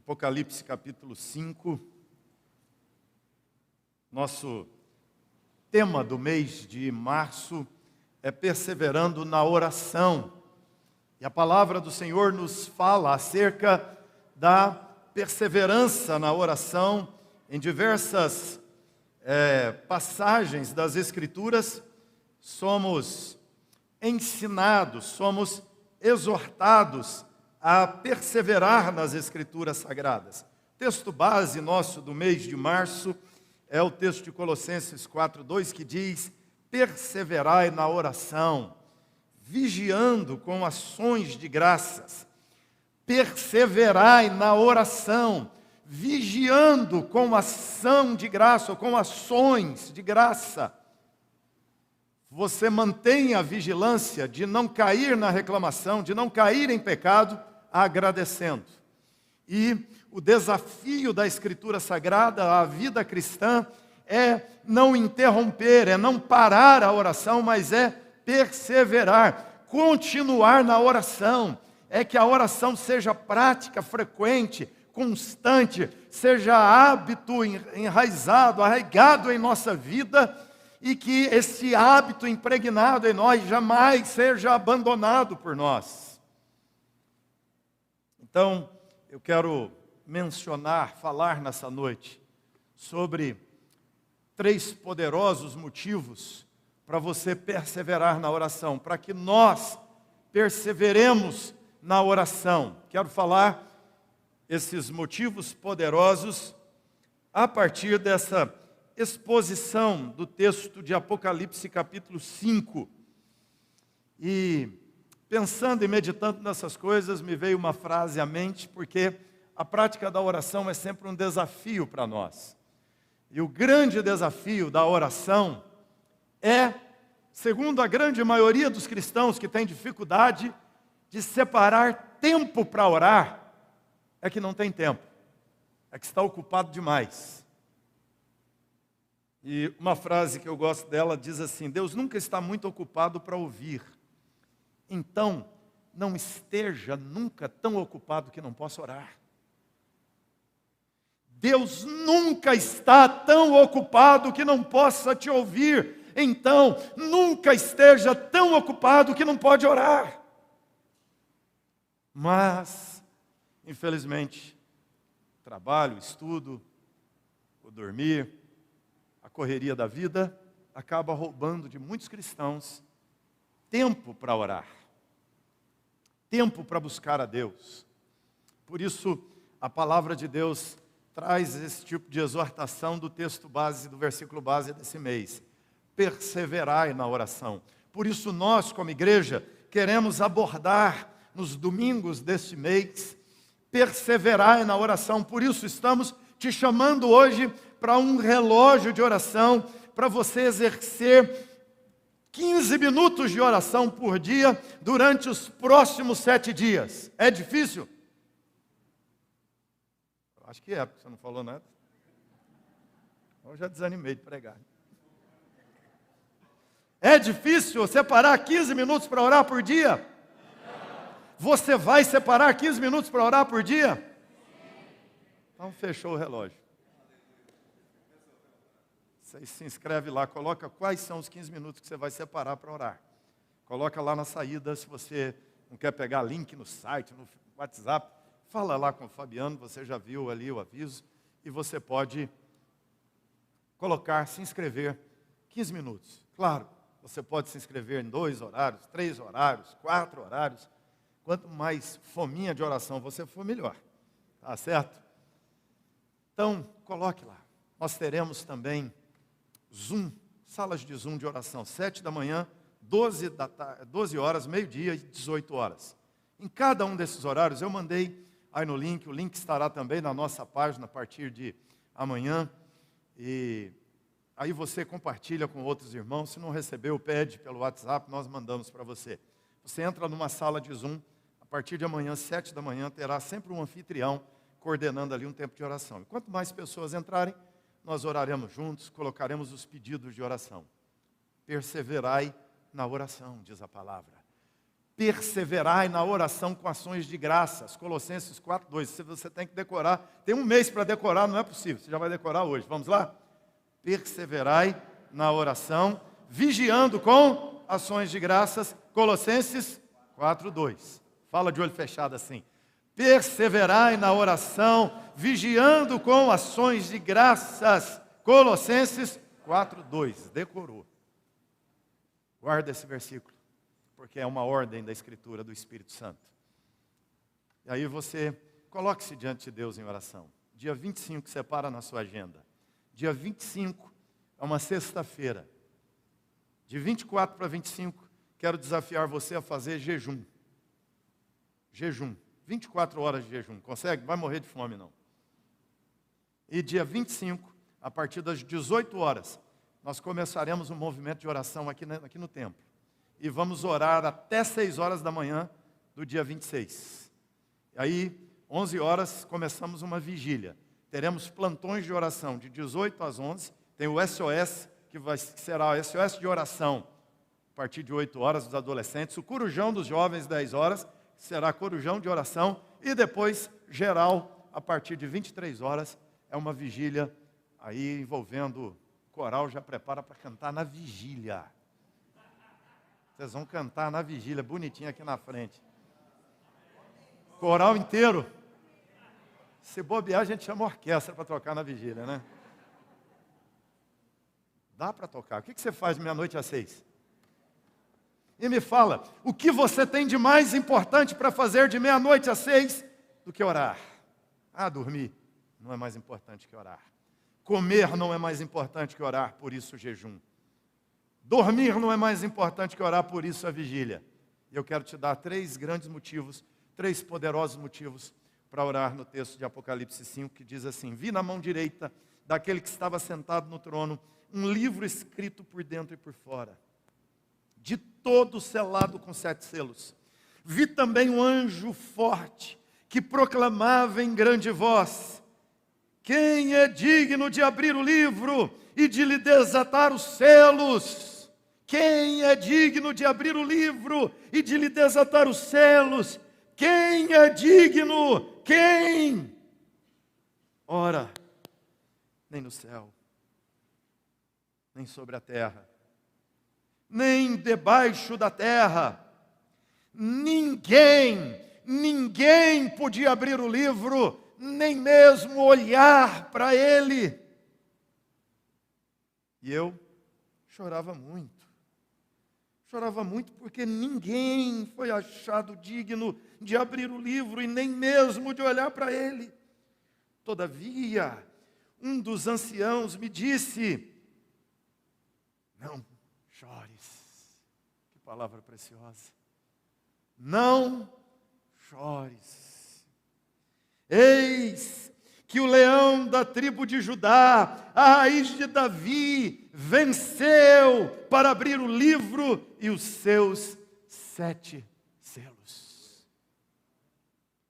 Apocalipse capítulo 5, nosso tema do mês de março é perseverando na oração. E a palavra do Senhor nos fala acerca da perseverança na oração em diversas passagens das Escrituras. Somos ensinados, somos exortados a perseverar nas Escrituras Sagradas. O texto base nosso do mês de março é o texto de Colossenses 4:2, que diz: perseverai na oração, vigiando com ações de graças. Perseverai na oração, vigiando com ação de graça, ou com ações de graça. Você mantém a vigilância de não cair na reclamação, de não cair em pecado, agradecendo. E o desafio da Escritura Sagrada à vida cristã é não interromper, é não parar a oração, mas é perseverar, continuar na oração. É que a oração seja prática, frequente, constante, seja hábito enraizado, arraigado em nossa vida, e que esse hábito impregnado em nós jamais seja abandonado por nós. Então, eu quero falar nessa noite sobre 3 poderosos motivos para você perseverar na oração, para que nós perseveremos na oração. Quero falar esses motivos poderosos a partir dessa exposição do texto de Apocalipse capítulo 5. E pensando e meditando nessas coisas, me veio uma frase à mente, porque a prática da oração é sempre um desafio para nós. E o grande desafio da oração é, segundo a grande maioria dos cristãos que tem dificuldade de separar tempo para orar, é que não tem tempo, é que está ocupado demais. E uma frase que eu gosto dela diz assim: Deus nunca está muito ocupado para ouvir. Então, não esteja nunca tão ocupado que não possa orar. Deus nunca está tão ocupado que não possa te ouvir. Então, nunca esteja tão ocupado que não pode orar. Mas, infelizmente, trabalho, estudo, o dormir, a correria da vida acaba roubando de muitos cristãos tempo para orar, tempo para buscar a Deus. Por isso, a palavra de Deus traz esse tipo de exortação do texto base, do versículo base desse mês. Perseverai na oração. Por isso nós, como igreja, queremos abordar nos domingos deste mês, perseverai na oração. Por isso estamos te chamando hoje para um relógio de oração, para você exercer 15 minutos de oração por dia durante os próximos 7 dias. É difícil? Acho que é, porque você não falou nada. Eu já desanimei de pregar. É difícil separar 15 minutos para orar por dia? Você vai separar 15 minutos para orar por dia? Então fechou o relógio. Você se inscreve lá, coloca quais são os 15 minutos que você vai separar para orar. Coloca lá na saída, se você não quer pegar link no site, no WhatsApp, fala lá com o Fabiano, você já viu ali o aviso, e você pode colocar, se inscrever, 15 minutos. Claro, você pode se inscrever em 2 horários, 3 horários, 4 horários. Quanto mais fominha de oração você for, melhor. Tá certo? Então, coloque lá. Nós teremos também Zoom, salas de Zoom de oração, 7 da manhã, 12 horas, meio-dia e 18 horas. Em cada um desses horários, eu mandei aí no link, o link estará também na nossa página a partir de amanhã, e aí você compartilha com outros irmãos. Se não recebeu, pede pelo WhatsApp, nós mandamos para você. Você entra numa sala de Zoom, a partir de amanhã, 7 da manhã, terá sempre um anfitrião coordenando ali um tempo de oração. E quanto mais pessoas entrarem, nós oraremos juntos, colocaremos os pedidos de oração. Perseverai na oração, diz a palavra. Perseverai na oração com ações de graças. Colossenses 4:2. Você tem que decorar. Tem um mês para decorar, não é possível. Você já vai decorar hoje. Vamos lá? Perseverai na oração, vigiando com ações de graças. Colossenses 4:2. Fala de olho fechado assim. Perseverai na oração, vigiando com ações de graças. Colossenses 4:2. Decorou. Guarda esse versículo, porque é uma ordem da Escritura do Espírito Santo. E aí você coloque-se diante de Deus em oração. Dia 25, separa na sua agenda. Dia 25 é uma sexta-feira. De 24 para 25, quero desafiar você a fazer jejum. Jejum. 24 horas de jejum. Consegue? Vai morrer de fome, não. E dia 25, a partir das 18 horas, nós começaremos um movimento de oração aqui no templo. E vamos orar até 6 horas da manhã do dia 26. E aí, 11 horas, começamos uma vigília. Teremos plantões de oração de 18 às 11. Tem o SOS, que será o SOS de oração, a partir de 8 horas dos adolescentes. O corujão dos jovens, 10 horas, será corujão de oração. E depois, geral, a partir de 23 horas, é uma vigília aí envolvendo coral, já prepara para cantar na vigília. Vocês vão cantar na vigília, bonitinho aqui na frente. Coral inteiro. Se bobear, a gente chama orquestra para tocar na vigília, né? Dá para tocar. O que você faz de meia-noite às 6? E me fala, o que você tem de mais importante para fazer de meia-noite às 6 do que orar? Dormir não é mais importante que orar. Comer não é mais importante que orar, por isso o jejum. Dormir não é mais importante que orar, por isso a vigília. E eu quero te dar 3 grandes motivos, 3 poderosos motivos para orar no texto de Apocalipse 5, que diz assim: vi na mão direita daquele que estava sentado no trono um livro escrito por dentro e por fora, de todo selado com 7 selos. Vi também um anjo forte que proclamava em grande voz: quem é digno de abrir o livro e de lhe desatar os selos? Quem é digno de abrir o livro e de lhe desatar os selos? Quem é digno? Quem? Ora, nem no céu, nem sobre a terra, nem debaixo da terra, ninguém podia abrir o livro, nem mesmo olhar para ele. E eu chorava muito porque ninguém foi achado digno de abrir o livro e nem mesmo de olhar para ele. Todavia, um dos anciãos me disse: não chores. Que palavra preciosa. Não chores. Eis que o leão da tribo de Judá, a raiz de Davi, venceu para abrir o livro e os seus 7 selos.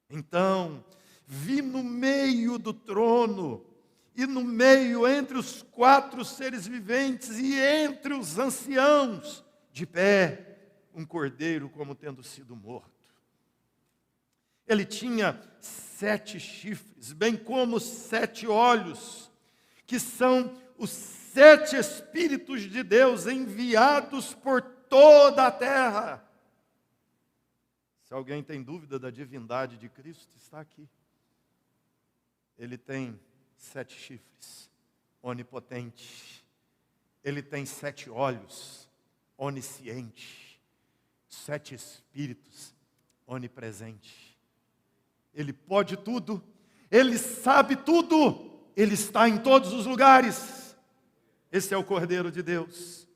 Então, vi no meio do trono, e no meio, entre os 4 seres viventes, e entre os anciãos, de pé, um cordeiro como tendo sido morto. Ele tinha 7 chifres, bem como 7 olhos, que são os 7 Espíritos de Deus enviados por toda a terra. Se alguém tem dúvida da divindade de Cristo, está aqui. Ele tem 7 chifres, onipotente. Ele tem 7 olhos, onisciente. 7 Espíritos, onipresente. Ele pode tudo, Ele sabe tudo, Ele está em todos os lugares. Esse é o Cordeiro de Deus.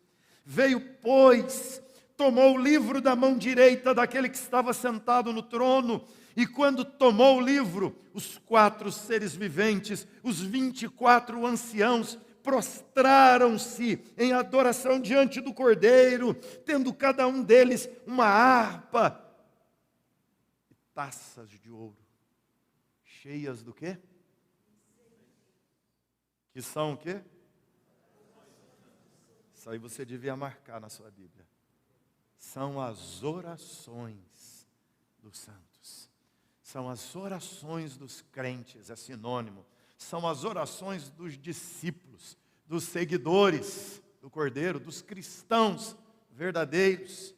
Veio, pois, tomou o livro da mão direita daquele que estava sentado no trono, e quando tomou o livro, os 4 seres viventes, os 24 anciãos, prostraram-se em adoração diante do Cordeiro, tendo cada um deles uma harpa e taças de ouro. Cheias do quê? Que são o quê? Isso aí você devia marcar na sua Bíblia. são as orações dos santos. São as orações dos crentes, é sinônimo. São as orações dos discípulos, dos seguidores do Cordeiro, dos cristãos verdadeiros.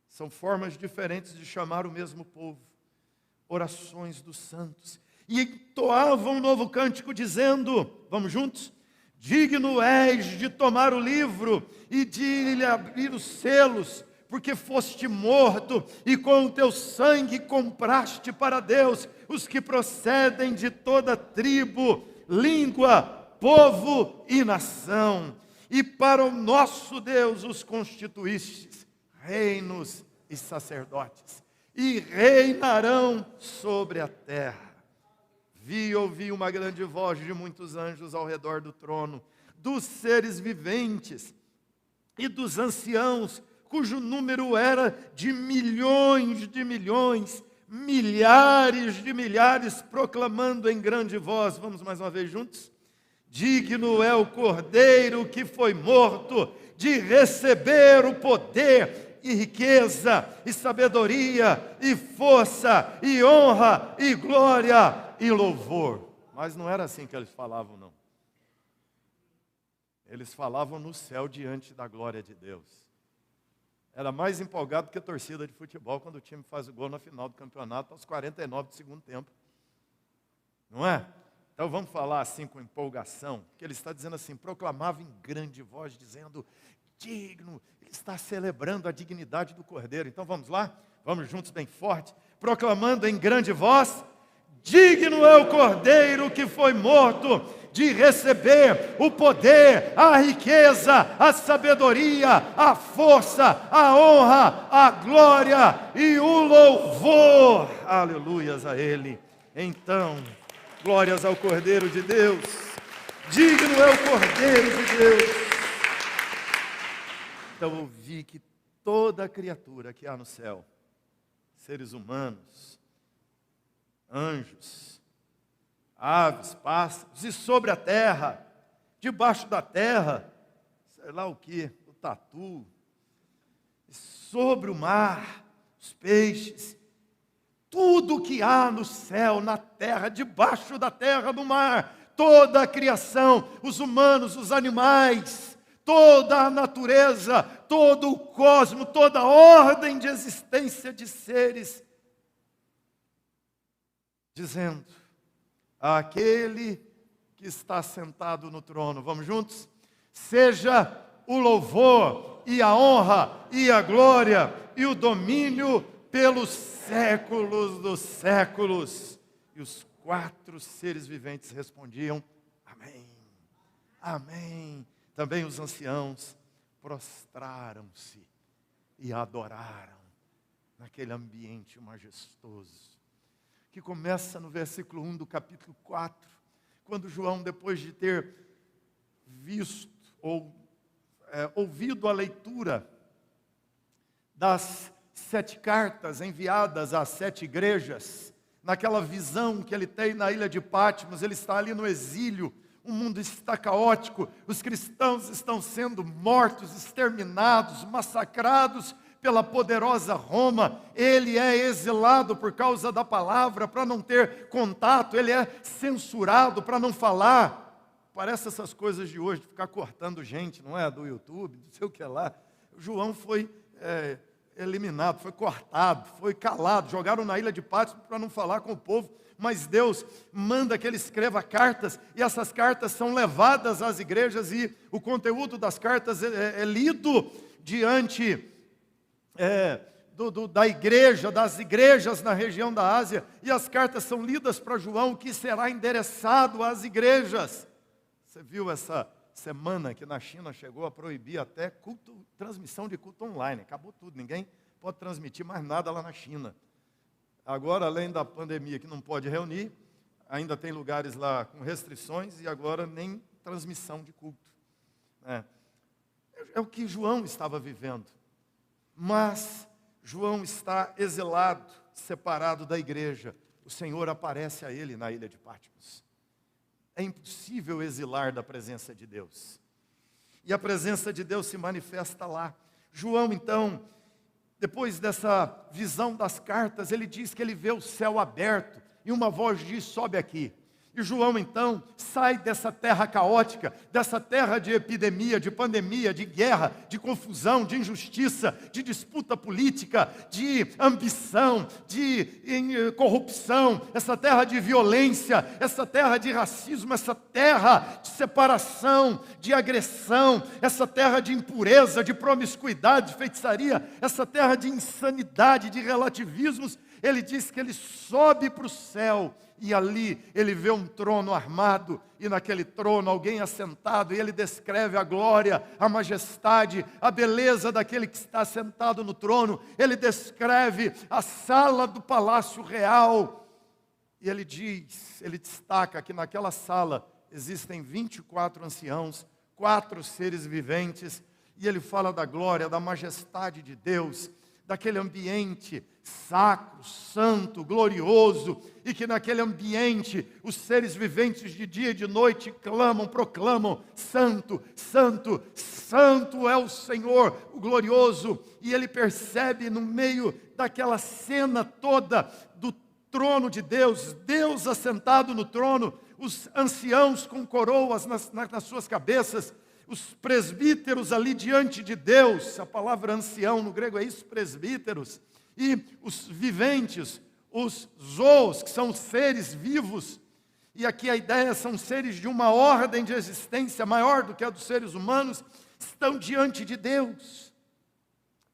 São formas diferentes de chamar o mesmo povo. Orações dos santos. E entoavam um novo cântico dizendo, vamos juntos? Digno és de tomar o livro e de lhe abrir os selos, porque foste morto e com o teu sangue compraste para Deus os que procedem de toda tribo, língua, povo e nação. E para o nosso Deus os constituístes reinos e sacerdotes, e reinarão sobre a terra. Vi e ouvi uma grande voz de muitos anjos ao redor do trono, dos seres viventes e dos anciãos, cujo número era de milhões, milhares de milhares, proclamando em grande voz, vamos mais uma vez juntos? Digno é o Cordeiro que foi morto de receber o poder e riqueza, e sabedoria, e força, e honra, e glória, e louvor. Mas não era assim que eles falavam, não. Eles falavam no céu diante da glória de Deus. Era mais empolgado que a torcida de futebol quando o time faz o gol na final do campeonato aos 49 do segundo tempo. Não é? Então vamos falar assim com empolgação, que ele está dizendo assim, proclamava em grande voz, dizendo, digno, ele está celebrando a dignidade do Cordeiro. Então vamos lá, vamos juntos bem forte, proclamando em grande voz, digno é o Cordeiro que foi morto de receber o poder, a riqueza, a sabedoria, a força, a honra, a glória e o louvor. Aleluias a Ele. Então, glórias ao Cordeiro de Deus. Digno é o Cordeiro de Deus. Então eu vi que toda criatura que há no céu, seres humanos, anjos, aves, pássaros, e sobre a terra, debaixo da terra, sei lá o que, o tatu, sobre o mar, os peixes, tudo que há no céu, na terra, debaixo da terra, no mar, toda a criação, os humanos, os animais, toda a natureza, todo o cosmos, toda a ordem de existência de seres, dizendo, aquele que está sentado no trono, vamos juntos? Seja o louvor e a honra e a glória e o domínio pelos séculos dos séculos. E os 4 seres viventes respondiam, amém, amém. Também os anciãos prostraram-se e adoraram naquele ambiente majestoso, que começa no versículo 1 do capítulo 4, quando João, depois de ter visto ou ouvido a leitura das 7 cartas enviadas às 7 igrejas, naquela visão que ele tem na ilha de Patmos, ele está ali no exílio, o mundo está caótico, os cristãos estão sendo mortos, exterminados, massacrados pela poderosa Roma, ele é exilado por causa da palavra, para não ter contato, ele é censurado para não falar. Parece essas coisas de hoje, de ficar cortando gente, não é? Do YouTube, não sei o que lá. João foi eliminado, foi cortado, foi calado, jogaram na ilha de Patmos para não falar com o povo, mas Deus manda que ele escreva cartas, e essas cartas são levadas às igrejas, e o conteúdo das cartas é lido diante da igreja, das igrejas na região da Ásia, e as cartas são lidas para João, que será endereçado às igrejas. Você viu essa semana que na China chegou a proibir até transmissão de culto online, acabou tudo, ninguém pode transmitir mais nada lá na China. Agora, além da pandemia que não pode reunir, ainda tem lugares lá com restrições, e agora nem transmissão de culto. É o que João estava vivendo. Mas João está exilado, separado da igreja. O Senhor aparece a ele na ilha de Patmos. É impossível exilar da presença de Deus. E a presença de Deus se manifesta lá. João, então, depois dessa visão das cartas, ele diz que ele vê o céu aberto e uma voz diz: sobe aqui. E João, então, sai dessa terra caótica, dessa terra de epidemia, de pandemia, de guerra, de confusão, de injustiça, de disputa política, de ambição, de corrupção, essa terra de violência, essa terra de racismo, essa terra de separação, de agressão, essa terra de impureza, de promiscuidade, de feitiçaria, essa terra de insanidade, de relativismos. Ele diz que ele sobe para o céu e ali ele vê um trono armado e naquele trono alguém assentado, e ele descreve a glória, a majestade, a beleza daquele que está sentado no trono. Ele descreve a sala do palácio real e ele destaca que naquela sala existem 24 anciãos, 4 seres viventes, e ele fala da glória, da majestade de Deus, daquele ambiente sacro, santo, glorioso, e que naquele ambiente os seres viventes de dia e de noite clamam, proclamam: santo, santo, santo é o Senhor, o glorioso. E ele percebe no meio daquela cena toda do trono de Deus, Deus assentado no trono, os anciãos com coroas nas suas cabeças, os presbíteros ali diante de Deus. A palavra ancião no grego é isso, presbíteros. E os viventes, os zoos, que são os seres vivos. E aqui a ideia são seres de uma ordem de existência maior do que a dos seres humanos, estão diante de Deus.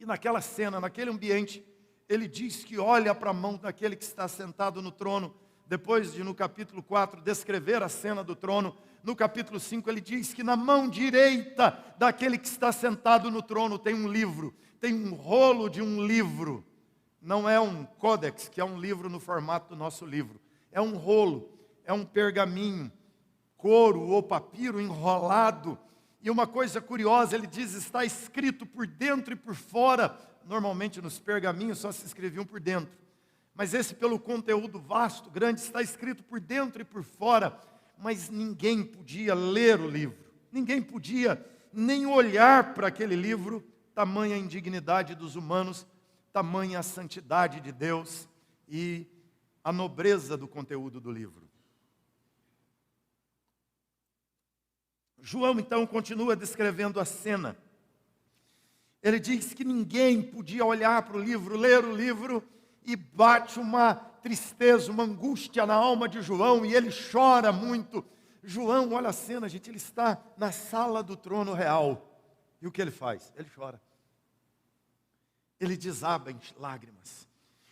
E naquela cena, naquele ambiente, ele diz que olha para a mão daquele que está sentado no trono. Depois de, no capítulo 4, descrever a cena do trono, no capítulo 5 ele diz que na mão direita daquele que está sentado no trono tem um livro, tem um rolo de um livro. Não é um códex, que é um livro no formato do nosso livro. É um rolo, é um pergaminho, couro ou papiro enrolado. E uma coisa curiosa, ele diz, está escrito por dentro e por fora. Normalmente nos pergaminhos só se escreviam por dentro. Mas esse, pelo conteúdo vasto, grande, está escrito por dentro e por fora. Mas ninguém podia ler o livro. Ninguém podia nem olhar para aquele livro. Tamanha a indignidade dos humanos, tamanha a santidade de Deus e a nobreza do conteúdo do livro. João, então, continua descrevendo a cena. Ele diz que ninguém podia olhar para o livro, ler o livro, e bate uma tristeza, uma angústia na alma de João, e ele chora muito. João, olha a cena, gente, ele está na sala do trono real. E o que ele faz? Ele chora. Ele desaba em lágrimas.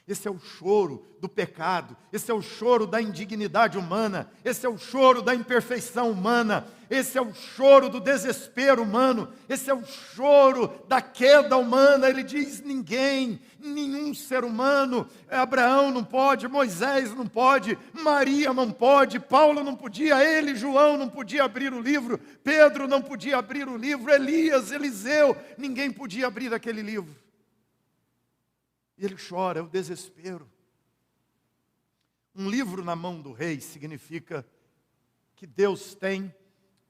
Esse é o choro do pecado, esse é o choro da indignidade humana, esse é o choro da imperfeição humana, esse é o choro do desespero humano, esse é o choro da queda humana. Ele diz: ninguém, nenhum ser humano, Abraão não pode, Moisés não pode, Maria não pode, Paulo não podia, ele, João, não podia abrir o livro, Pedro não podia abrir o livro, Elias, Eliseu, ninguém podia abrir aquele livro. E ele chora, é o desespero. Um livro na mão do rei significa que Deus tem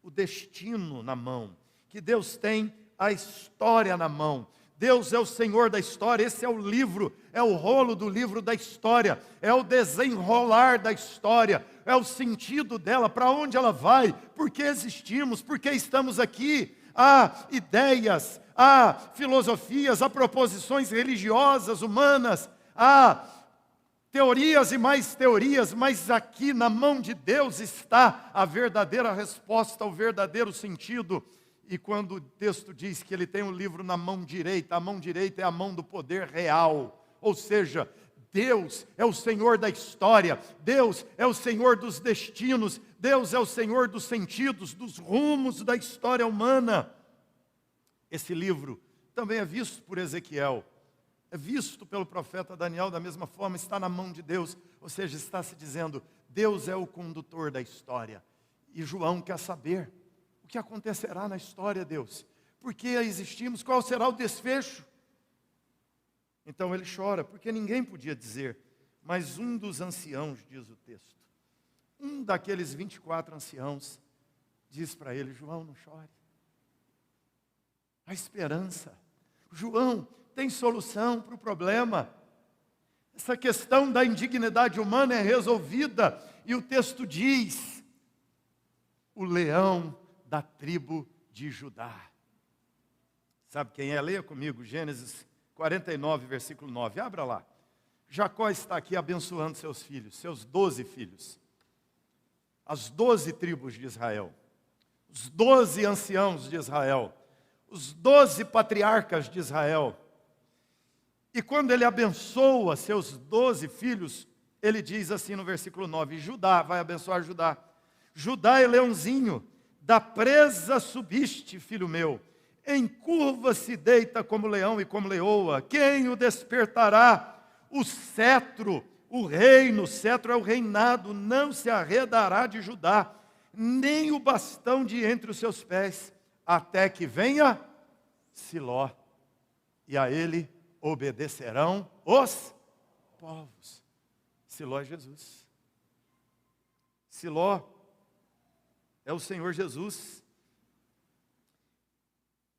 o destino na mão, que Deus tem a história na mão. Deus é o Senhor da história. Esse é o livro, é o rolo do livro da história, é o desenrolar da história, é o sentido dela, para onde ela vai, por que existimos, por que estamos aqui. Há ideias, há filosofias, há proposições religiosas, humanas, há teorias e mais teorias, mas aqui na mão de Deus está a verdadeira resposta, o verdadeiro sentido. E quando o texto diz que ele tem um livro na mão direita, a mão direita é a mão do poder real, ou seja, Deus é o Senhor da história, Deus é o Senhor dos destinos, Deus é o Senhor dos sentidos, dos rumos da história humana. Esse livro também é visto por Ezequiel, é visto pelo profeta Daniel da mesma forma, está na mão de Deus, ou seja, está se dizendo, Deus é o condutor da história. E João quer saber o que acontecerá na história, Deus, por que existimos, qual será o desfecho? Então ele chora, porque ninguém podia dizer, mas um dos anciãos, diz o texto, um daqueles 24 anciãos, diz para ele: João, não chore. Há esperança, João tem solução para o problema. Essa questão da indignidade humana é resolvida. E o texto diz: o leão da tribo de Judá. Sabe quem é? Leia comigo, Gênesis 49, versículo 9. Abra lá. Jacó está aqui abençoando seus filhos, seus 12 filhos. As 12 tribos de Israel. Os 12 anciãos de Israel. Os 12 patriarcas de Israel. E quando ele abençoa seus 12 filhos, ele diz assim no versículo 9, Judá, vai abençoar Judá. Judá é leãozinho, da presa subiste, filho meu. Em curva se deita como leão e como leoa. Quem o despertará? O cetro, o reino, o cetro é o reinado, não se arredará de Judá, nem o bastão de entre os seus pés, até que venha Siló, e a ele obedecerão os povos. Siló é Jesus. Siló é o Senhor Jesus.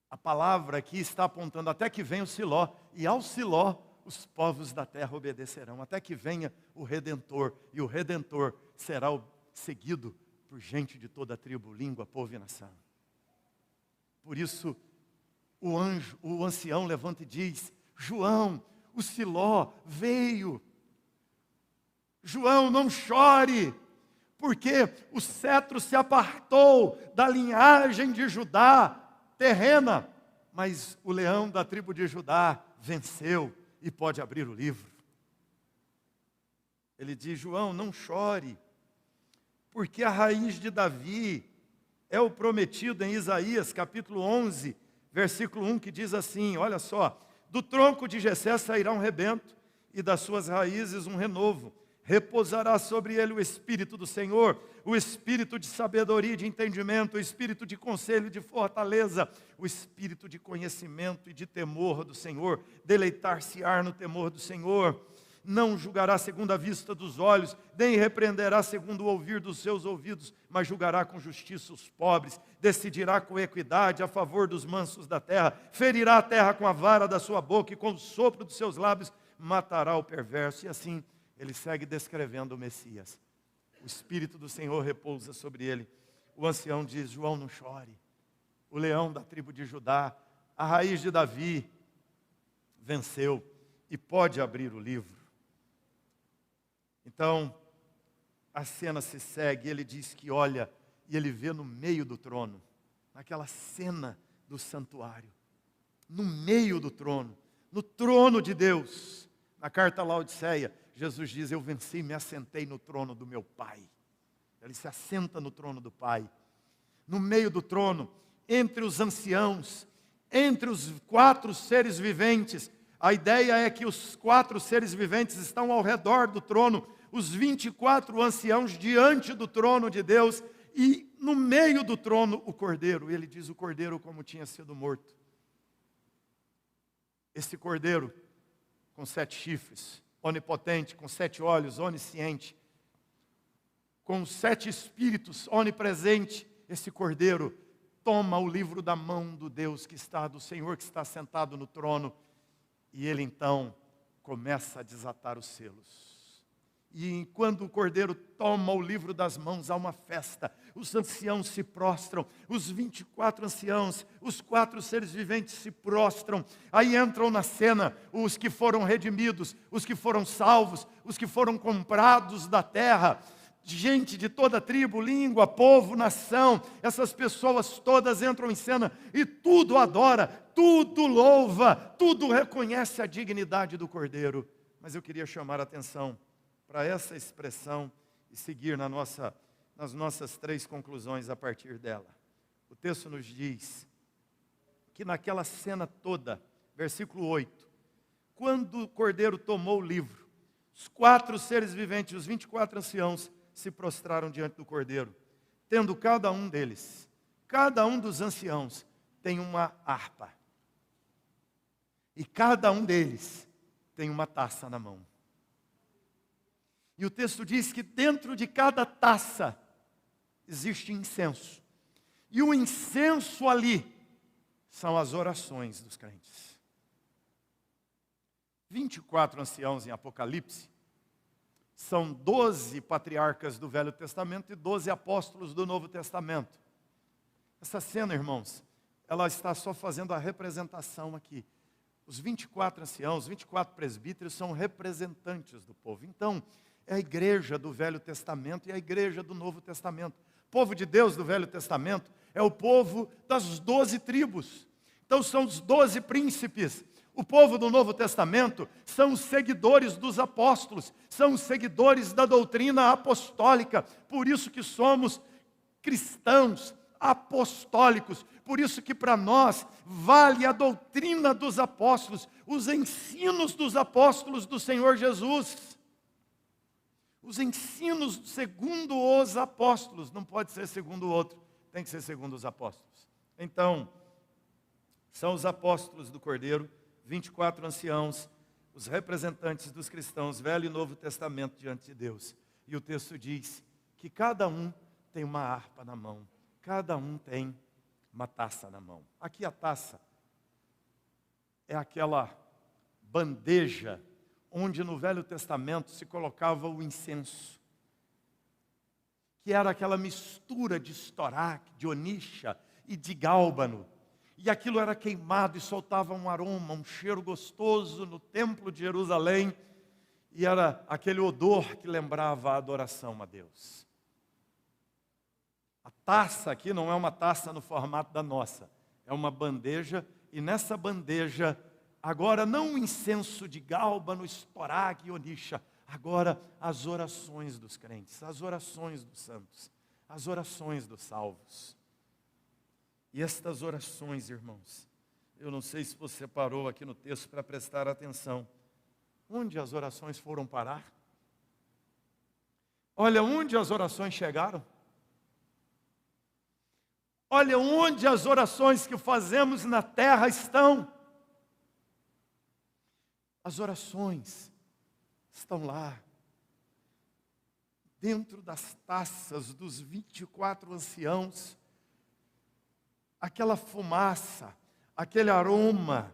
A palavra aqui está apontando até que venha o Siló, e ao Siló os povos da terra obedecerão, até que venha o Redentor, e o Redentor será seguido por gente de toda a tribo, língua, povo e nação. Por isso, o ancião levanta e diz, João, o Siló veio. João, não chore, porque o cetro se apartou da linhagem de Judá, terrena, mas o leão da tribo de Judá venceu e pode abrir o livro. Ele diz, João, não chore, porque a raiz de Davi é o prometido em Isaías, capítulo 11, versículo 1, que diz assim, olha só, do tronco de Jessé sairá um rebento, e das suas raízes um renovo. Repousará sobre ele o Espírito do Senhor, o Espírito de sabedoria e de entendimento, o Espírito de conselho e de fortaleza, o Espírito de conhecimento e de temor do Senhor. Deleitar-se-á no temor do Senhor. Não julgará segundo a vista dos olhos, nem repreenderá segundo o ouvir dos seus ouvidos, mas julgará com justiça os pobres, decidirá com equidade a favor dos mansos da terra, ferirá a terra com a vara da sua boca e com o sopro dos seus lábios matará o perverso. E assim ele segue descrevendo o Messias. O Espírito do Senhor repousa sobre ele. O ancião diz, João, não chore. O leão da tribo de Judá, a raiz de Davi, venceu e pode abrir o livro. Então, a cena se segue, ele diz que olha, e ele vê no meio do trono, naquela cena do santuário, no meio do trono, no trono de Deus, na carta a Laodiceia, Jesus diz, eu venci e me assentei no trono do meu Pai. Ele se assenta no trono do Pai. No meio do trono, entre os anciãos, entre os 4 seres viventes, a ideia é que os 4 seres viventes estão ao redor do trono, os 24 anciãos diante do trono de Deus, e no meio do trono o cordeiro. Ele diz o cordeiro como tinha sido morto. Esse cordeiro com 7 chifres, onipotente, com 7 olhos, onisciente, com 7 espíritos, onipresente, esse cordeiro toma o livro da mão do Deus que está, do Senhor que está sentado no trono, e ele então começa a desatar os selos. E quando o cordeiro toma o livro das mãos, há uma festa. Os anciãos se prostram, os 24 anciãos, os 4 seres viventes se prostram. Aí entram na cena os que foram redimidos, os que foram salvos, os que foram comprados da terra. Gente de toda tribo, língua, povo, nação. Essas pessoas todas entram em cena e tudo adora, tudo louva, tudo reconhece a dignidade do cordeiro. Mas eu queria chamar a atenção para essa expressão e seguir nas nossas 3 conclusões a partir dela. O texto nos diz que naquela cena toda, versículo 8, quando o cordeiro tomou o livro, os 4 seres viventes, os 24 anciãos, se prostraram diante do cordeiro, tendo cada um deles, cada um dos anciãos, tem uma harpa, e cada um deles tem uma taça na mão. E o texto diz que dentro de cada taça existe incenso. E o incenso ali são as orações dos crentes. 24 anciãos em Apocalipse são 12 patriarcas do Velho Testamento e 12 apóstolos do Novo Testamento. Essa cena, irmãos, ela está só fazendo a representação aqui. Os 24 anciãos, os 24 presbíteros são representantes do povo. Então, é a igreja do Velho Testamento e a igreja do Novo Testamento. O povo de Deus do Velho Testamento é o povo das 12 tribos. Então, são os 12 príncipes. O povo do Novo Testamento são os seguidores dos apóstolos, são os seguidores da doutrina apostólica. Por isso que somos cristãos apostólicos. Por isso que para nós vale a doutrina dos apóstolos, os ensinos dos apóstolos do Senhor Jesus. Os ensinos segundo os apóstolos, não pode ser segundo o outro, tem que ser segundo os apóstolos. Então, são os apóstolos do Cordeiro, 24 anciãos, os representantes dos cristãos, Velho e Novo Testamento diante de Deus. E o texto diz que cada um tem uma harpa na mão, cada um tem uma taça na mão. Aqui a taça é aquela bandeja onde no Velho Testamento se colocava o incenso, que era aquela mistura de estoraque, de onixa e de gálbano. E aquilo era queimado e soltava um aroma, um cheiro gostoso no templo de Jerusalém. E era aquele odor que lembrava a adoração a Deus. A taça aqui não é uma taça no formato da nossa. É uma bandeja, e nessa bandeja, agora não o incenso de gálbano, estoraque e onixa. Agora as orações dos crentes, as orações dos santos, as orações dos salvos. E estas orações, irmãos, eu não sei se você parou aqui no texto para prestar atenção. Onde as orações foram parar? Olha onde as orações chegaram. Olha onde as orações que fazemos na terra estão. As orações estão lá, dentro das taças dos 24 anciãos. Aquela fumaça, aquele aroma,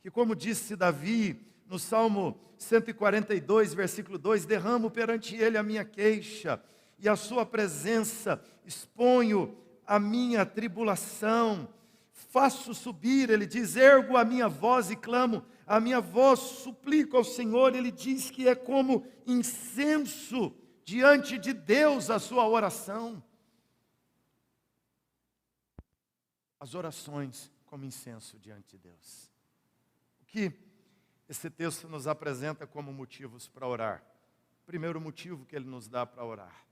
que como disse Davi no Salmo 142, versículo 2, derramo perante ele a minha queixa, e a sua presença exponho a minha tribulação, faço subir, ele diz, ergo a minha voz e clamo, a minha voz suplico ao Senhor, ele diz que é como incenso diante de Deus a sua oração. As orações como incenso diante de Deus. O que esse texto nos apresenta como motivos para orar? O primeiro motivo que ele nos dá para orar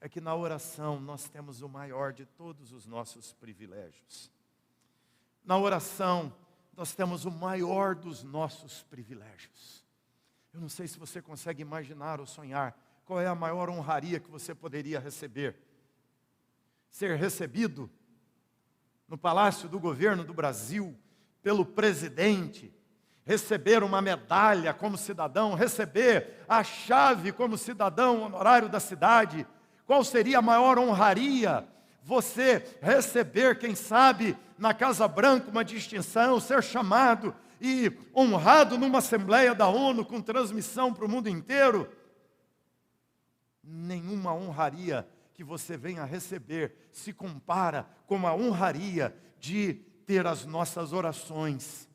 é que na oração nós temos o maior de todos os nossos privilégios. Na oração nós temos o maior dos nossos privilégios. Eu não sei se você consegue imaginar ou sonhar qual é a maior honraria que você poderia receber. Ser recebido no Palácio do Governo do Brasil, pelo presidente, receber uma medalha como cidadão, receber a chave como cidadão honorário da cidade. Qual seria a maior honraria? Você receber, quem sabe, na Casa Branca uma distinção, ser chamado e honrado numa Assembleia da ONU com transmissão para o mundo inteiro? Nenhuma honraria que você venha receber se compara com a honraria de ter as nossas orações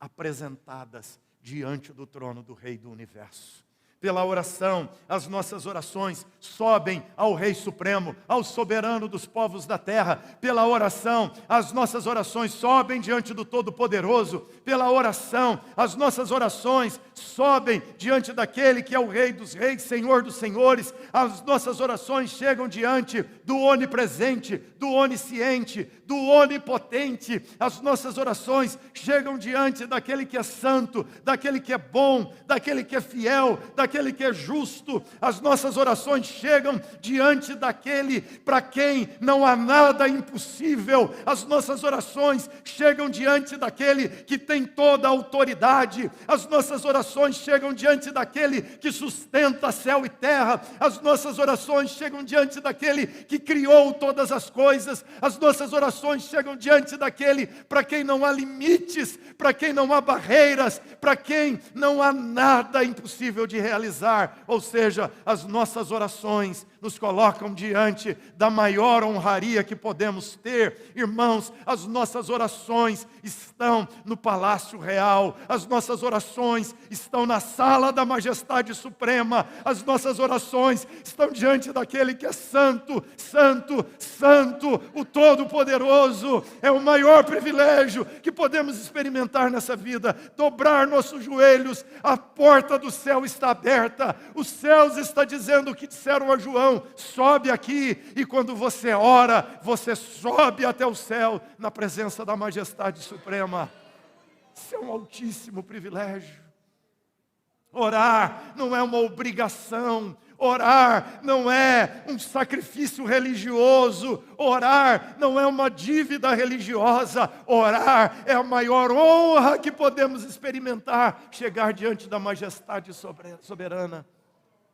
apresentadas diante do trono do Rei do Universo. Pela oração, as nossas orações sobem ao Rei Supremo, ao soberano dos povos da terra. Pela oração, as nossas orações sobem diante do Todo-Poderoso. Pela oração, as nossas orações sobem diante daquele que é o Rei dos Reis, Senhor dos Senhores. As nossas orações chegam diante do onipresente, do onisciente, do onipotente. As nossas orações chegam diante daquele que é santo, daquele que é bom, daquele que é fiel, daquele daquele que é justo. As nossas orações chegam diante daquele para quem não há nada impossível. As nossas orações chegam diante daquele que tem toda a autoridade. As nossas orações chegam diante daquele que sustenta céu e terra. As nossas orações chegam diante daquele que criou todas as coisas. As nossas orações chegam diante daquele para quem não há limites, para quem não há barreiras, para quem não há nada impossível de realizar. Ou seja, as nossas orações nos colocam diante da maior honraria que podemos ter. Irmãos, as nossas orações estão no palácio real, as nossas orações estão na sala da majestade suprema, as nossas orações estão diante daquele que é santo, santo, santo, o Todo-Poderoso. É o maior privilégio que podemos experimentar nessa vida, dobrar nossos joelhos. A porta do céu está aberta, os céus está dizendo o que disseram a João: sobe aqui. E quando você ora, você sobe até o céu, na presença da majestade suprema. Isso é um altíssimo privilégio. Orar não é uma obrigação. Orar não é um sacrifício religioso. Orar não é uma dívida religiosa. Orar é a maior honra que podemos experimentar. Chegar diante da majestade soberana,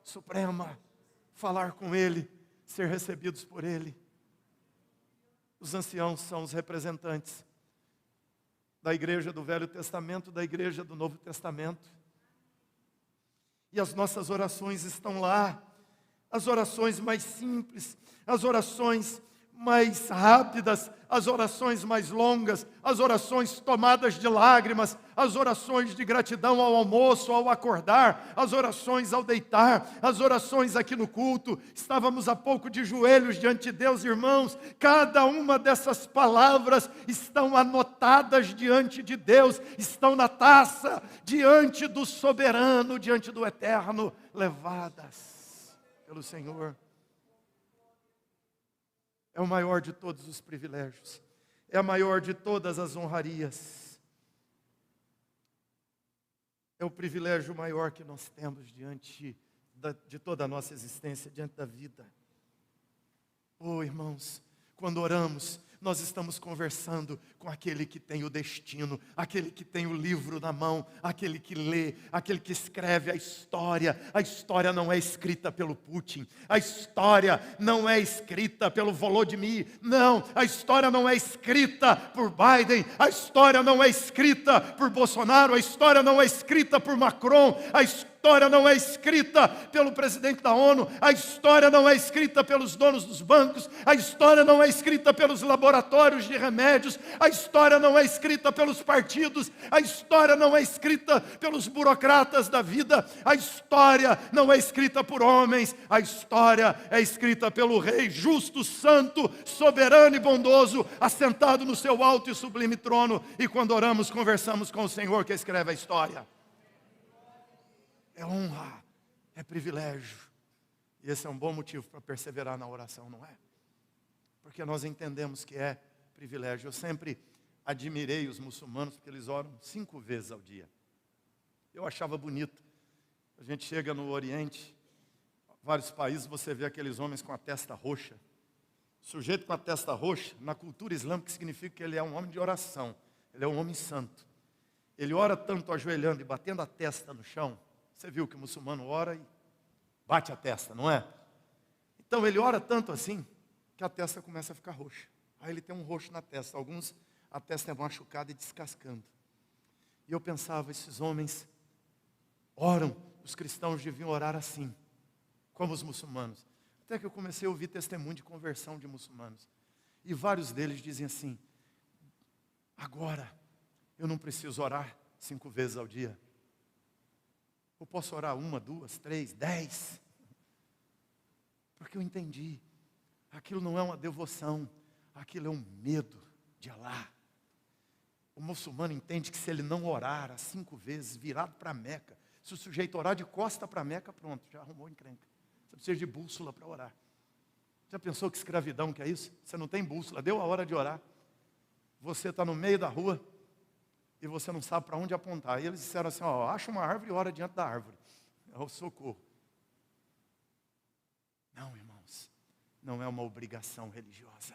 suprema, falar com Ele, ser recebidos por Ele. Os anciãos são os representantes da igreja do Velho Testamento, da igreja do Novo Testamento. E as nossas orações estão lá, as orações mais simples, as orações mais rápidas, as orações mais longas, as orações tomadas de lágrimas, as orações de gratidão ao almoço, ao acordar, as orações ao deitar, as orações aqui no culto. Estávamos há pouco de joelhos diante de Deus, irmãos. Cada uma dessas palavras estão anotadas diante de Deus, estão na taça, diante do soberano, diante do eterno, levadas pelo Senhor. É o maior de todos os privilégios. É a maior de todas as honrarias. É o privilégio maior que nós temos diante de toda a nossa existência, diante da vida. Oh, irmãos, quando oramos, nós estamos conversando com aquele que tem o destino, aquele que tem o livro na mão, aquele que lê, aquele que escreve a história. A história não é escrita pelo Putin, a história não é escrita pelo Volodymyr, não, a história não é escrita por Biden, a história não é escrita por Bolsonaro, a história não é escrita por Macron, a história não é escrita pelo presidente da ONU, a história não é escrita pelos donos dos bancos, a história não é escrita pelos laboratórios de remédios, a história não é escrita pelos partidos, a história não é escrita pelos burocratas da vida, a história não é escrita por homens, a história é escrita pelo Rei justo, santo, soberano e bondoso, assentado no seu alto e sublime trono. E quando oramos, conversamos com o Senhor que escreve a história. É honra, é privilégio. E esse é um bom motivo para perseverar na oração, não é? Porque nós entendemos que é privilégio. Eu sempre admirei os muçulmanos, porque eles oram 5 vezes ao dia. Eu achava bonito. A gente chega no Oriente, vários países, você vê aqueles homens com a testa roxa. Sujeito com a testa roxa, na cultura islâmica, significa que ele é um homem de oração. Ele é um homem santo. Ele ora tanto ajoelhando e batendo a testa no chão. Você viu que o muçulmano ora e bate a testa, não é? Então ele ora tanto assim, que a testa começa a ficar roxa. Aí ele tem um roxo na testa. Alguns, a testa é machucada e descascando. E eu pensava, esses homens oram, os cristãos deviam orar assim, como os muçulmanos. Até que eu comecei a ouvir testemunho de conversão de muçulmanos. E vários deles dizem assim: agora eu não preciso orar 5 vezes ao dia. Eu posso orar 1, 2, 3, 10. Porque eu entendi. Aquilo não é uma devoção. Aquilo é um medo de Alá. O muçulmano entende que se ele não orar as 5 vezes, virado para Meca, se o sujeito orar de costa para Meca, pronto, já arrumou encrenca. Você precisa de bússola para orar. Já pensou que escravidão que é isso? Você não tem bússola, deu a hora de orar. Você está no meio da rua e você não sabe para onde apontar. E eles disseram assim: ó, acha uma árvore e ora diante da árvore. ao socorro. Não, irmãos, não é uma obrigação religiosa.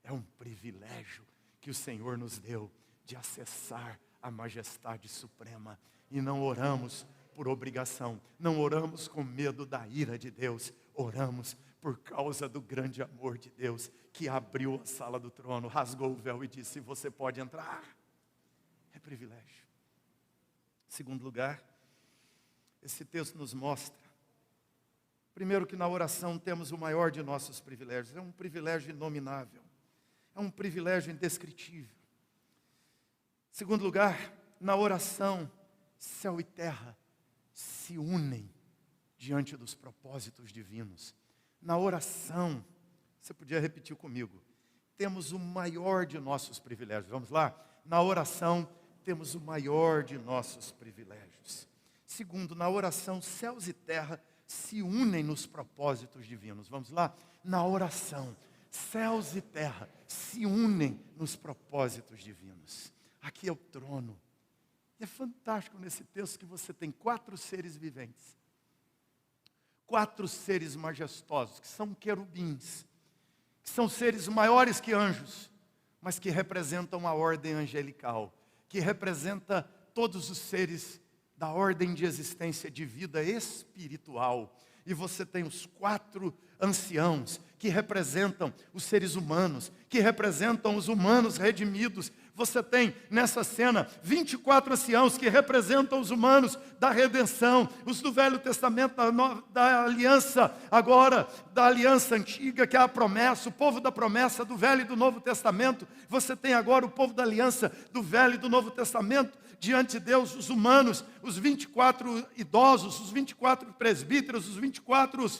É um privilégio que o Senhor nos deu de acessar a majestade suprema. E não oramos por obrigação, não oramos com medo da ira de Deus, oramos por causa do grande amor de Deus, que abriu a sala do trono, rasgou o véu e disse: você pode entrar. É privilégio. Em segundo lugar, esse texto nos mostra, primeiro, que na oração temos o maior de nossos privilégios. É um privilégio inominável, é um privilégio indescritível. Em segundo lugar, na oração, céu e terra se unem diante dos propósitos divinos. Na oração, você podia repetir comigo, temos o maior de nossos privilégios. Vamos lá? Na oração, temos o maior de nossos privilégios. Segundo, na oração, céus e terra se unem nos propósitos divinos. Vamos lá? Na oração, céus e terra se unem nos propósitos divinos. Aqui é o trono. E é fantástico nesse texto que você tem 4 seres viventes. 4 seres majestosos, que são querubins, que são seres maiores que anjos, mas que representam a ordem angelical, que representa todos os seres da ordem de existência de vida espiritual. E você tem os 4 anciãos, que representam os seres humanos, que representam os humanos redimidos. Você tem nessa cena 24 anciãos que representam os humanos da redenção, os do Velho Testamento, da aliança, agora da aliança antiga, que é a promessa, o povo da promessa do Velho e do Novo Testamento. Você tem agora o povo da aliança do Velho e do Novo Testamento, diante de Deus, os humanos, os 24 idosos, os 24 presbíteros, os 24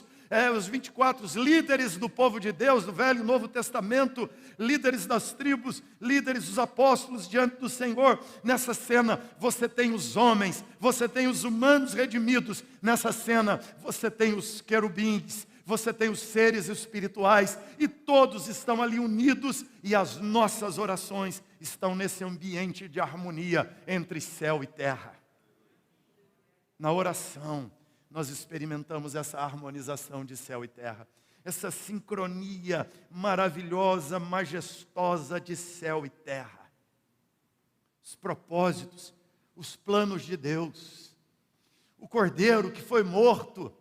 líderes do povo de Deus, do Velho e Novo Testamento, líderes das tribos, líderes dos apóstolos diante do Senhor. Nessa cena você tem os homens, você tem os humanos redimidos. Nessa cena você tem os querubins, você tem os seres espirituais, e todos estão ali unidos, e as nossas orações estão nesse ambiente de harmonia entre céu e terra. Na oração, nós experimentamos essa harmonização de céu e terra, essa sincronia maravilhosa, majestosa de céu e terra. Os propósitos, os planos de Deus. O cordeiro que foi morto,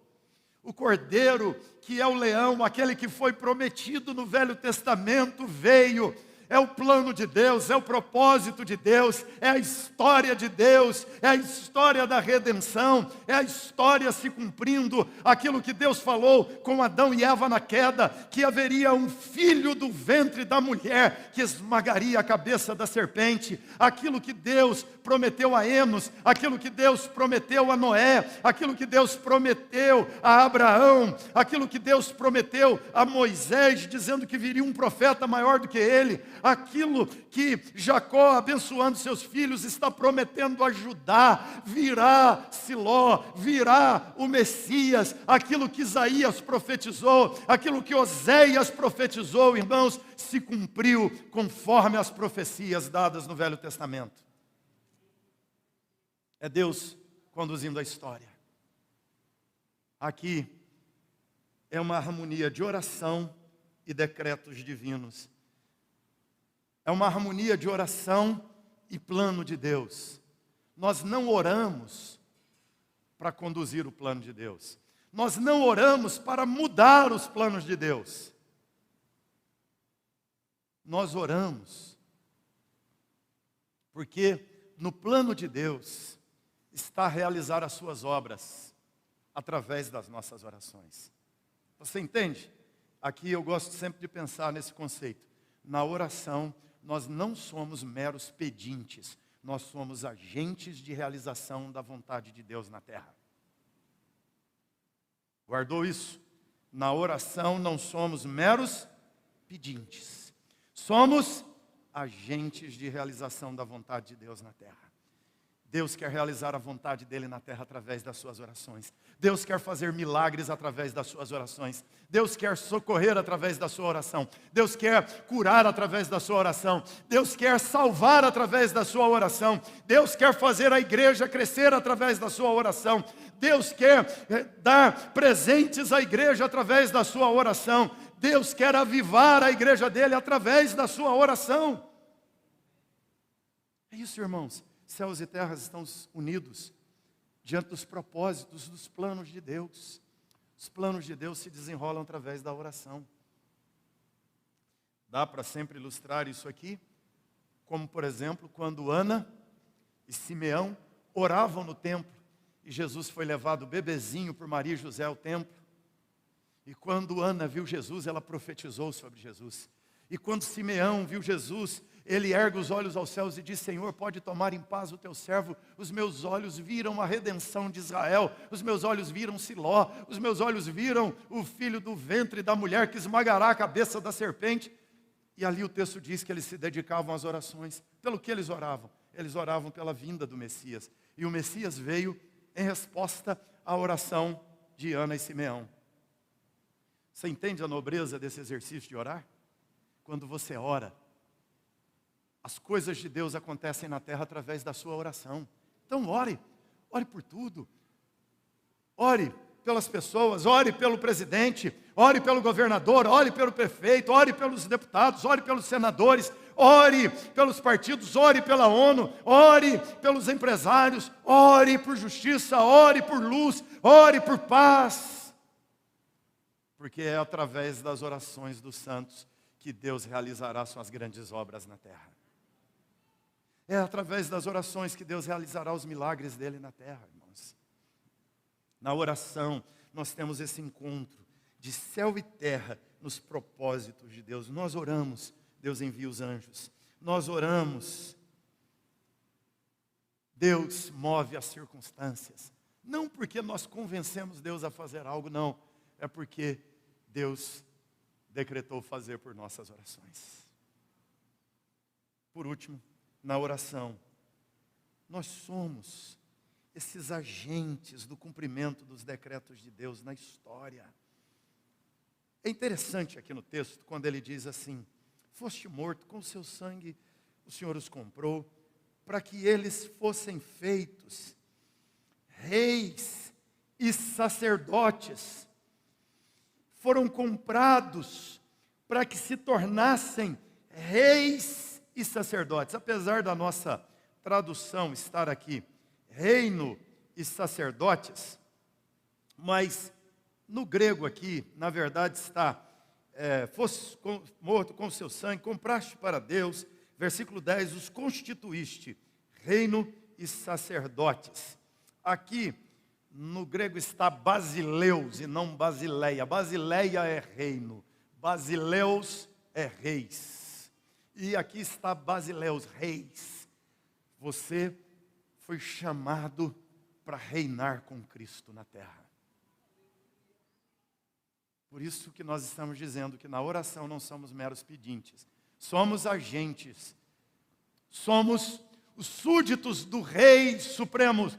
o cordeiro que é o leão, aquele que foi prometido no Velho Testamento, veio. É o plano de Deus, é o propósito de Deus, é a história de Deus, é a história da redenção, é a história se cumprindo, aquilo que Deus falou com Adão e Eva na queda, que haveria um filho do ventre da mulher que esmagaria a cabeça da serpente, aquilo que Deus prometeu a Enos, aquilo que Deus prometeu a Noé, aquilo que Deus prometeu a Abraão, aquilo que Deus prometeu a Moisés, dizendo que viria um profeta maior do que ele, aquilo que Jacó, abençoando seus filhos, está prometendo a Judá. Virá Siló, virá o Messias, aquilo que Isaías profetizou, aquilo que Oséias profetizou, irmãos, se cumpriu conforme as profecias dadas no Velho Testamento. É Deus conduzindo a história. Aqui é uma harmonia de oração e decretos divinos. É uma harmonia de oração e plano de Deus. Nós não oramos para conduzir o plano de Deus. Nós não oramos para mudar os planos de Deus. Nós oramos porque no plano de Deus está a realizar as suas obras através das nossas orações. Você entende? Aqui eu gosto sempre de pensar nesse conceito. Na oração, nós não somos meros pedintes, nós somos agentes de realização da vontade de Deus na terra. Guardou isso? Na oração não somos meros pedintes, somos agentes de realização da vontade de Deus na terra. Deus quer realizar a vontade dele na terra através das suas orações. Deus quer fazer milagres através das suas orações. Deus quer socorrer através da sua oração. Deus quer curar através da sua oração. Deus quer salvar através da sua oração. Deus quer fazer a igreja crescer através da sua oração. Deus quer dar presentes à igreja através da sua oração. Deus quer avivar a igreja dele através da sua oração. É isso, irmãos. Céus e terras estão unidos diante dos propósitos, dos planos de Deus. Os planos de Deus se desenrolam através da oração. Dá para sempre ilustrar isso aqui, como por exemplo, quando Ana e Simeão oravam no templo, e Jesus foi levado bebezinho por Maria e José ao templo. E quando Ana viu Jesus, ela profetizou sobre Jesus. E quando Simeão viu Jesus, ele ergue os olhos aos céus e diz: Senhor, pode tomar em paz o teu servo. Os meus olhos viram a redenção de Israel. Os meus olhos viram Siló. Os meus olhos viram o filho do ventre da mulher que esmagará a cabeça da serpente. E ali o texto diz que eles se dedicavam às orações. Pelo que eles oravam? Eles oravam pela vinda do Messias. E o Messias veio em resposta à oração de Ana e Simeão. Você entende a nobreza desse exercício de orar? Quando você ora, as coisas de Deus acontecem na terra através da sua oração. Então ore por tudo. Ore pelas pessoas, ore pelo presidente, ore pelo governador, ore pelo prefeito, ore pelos deputados, ore pelos senadores, ore pelos partidos, ore pela ONU, ore pelos empresários, ore por justiça, ore por luz, ore por paz. Porque é através das orações dos santos que Deus realizará suas grandes obras na terra. É através das orações que Deus realizará os milagres dele na terra, irmãos. Na oração, nós temos esse encontro de céu e terra nos propósitos de Deus. Nós oramos, Deus envia os anjos. Nós oramos, Deus move as circunstâncias. Não porque nós convencemos Deus a fazer algo, não. É porque Deus decretou fazer por nossas orações. Por último, na oração, nós somos esses agentes do cumprimento dos decretos de Deus na história. É interessante aqui no texto, quando ele diz assim: foste morto, com o seu sangue o Senhor os comprou, para que eles fossem feitos reis e sacerdotes. Foram comprados para que se tornassem reis e sacerdotes. Apesar da nossa tradução estar aqui, reino e sacerdotes, mas no grego aqui, na verdade está, fosse morto com o seu sangue, compraste para Deus, versículo 10, os constituíste, reino e sacerdotes. Aqui, no grego está basileus e não basileia. Basileia é reino, basileus é reis. E aqui está basileus, reis. Você foi chamado para reinar com Cristo na terra. Por isso que nós estamos dizendo que na oração não somos meros pedintes. Somos agentes. Somos os súditos do Rei Supremo.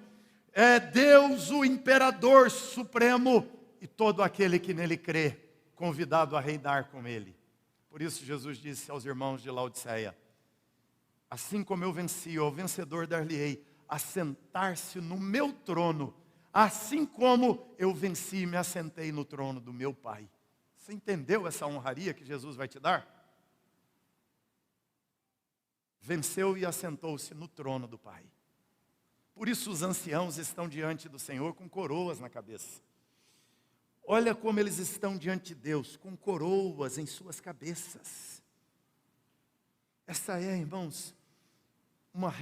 É Deus o imperador supremo e todo aquele que nele crê, convidado a reinar com ele. Por isso Jesus disse aos irmãos de Laodiceia: assim como eu venci, ao vencedor dar-lhe-ei a sentar-se no meu trono, assim como eu venci e me assentei no trono do meu Pai. Você entendeu essa honraria que Jesus vai te dar? Venceu e assentou-se no trono do Pai. Por isso os anciãos estão diante do Senhor com coroas na cabeça. Olha como eles estão diante de Deus, com coroas em suas cabeças. Essa é, irmãos, uma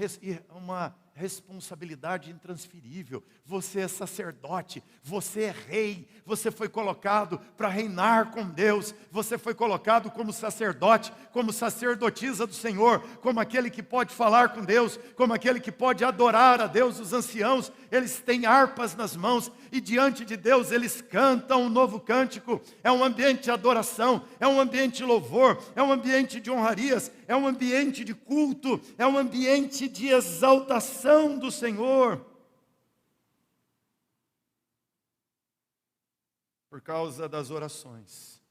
responsabilidade intransferível. Você é sacerdote, você é rei, você foi colocado para reinar com Deus, você foi colocado como sacerdote, como sacerdotisa do Senhor, como aquele que pode falar com Deus, como aquele que pode adorar a Deus. Os anciãos, eles têm harpas nas mãos e diante de Deus eles cantam um novo cântico. É um ambiente de adoração, é um ambiente de louvor, é um ambiente de honrarias, é um ambiente de culto, é um ambiente de exaltação oração do Senhor. Por causa das orações.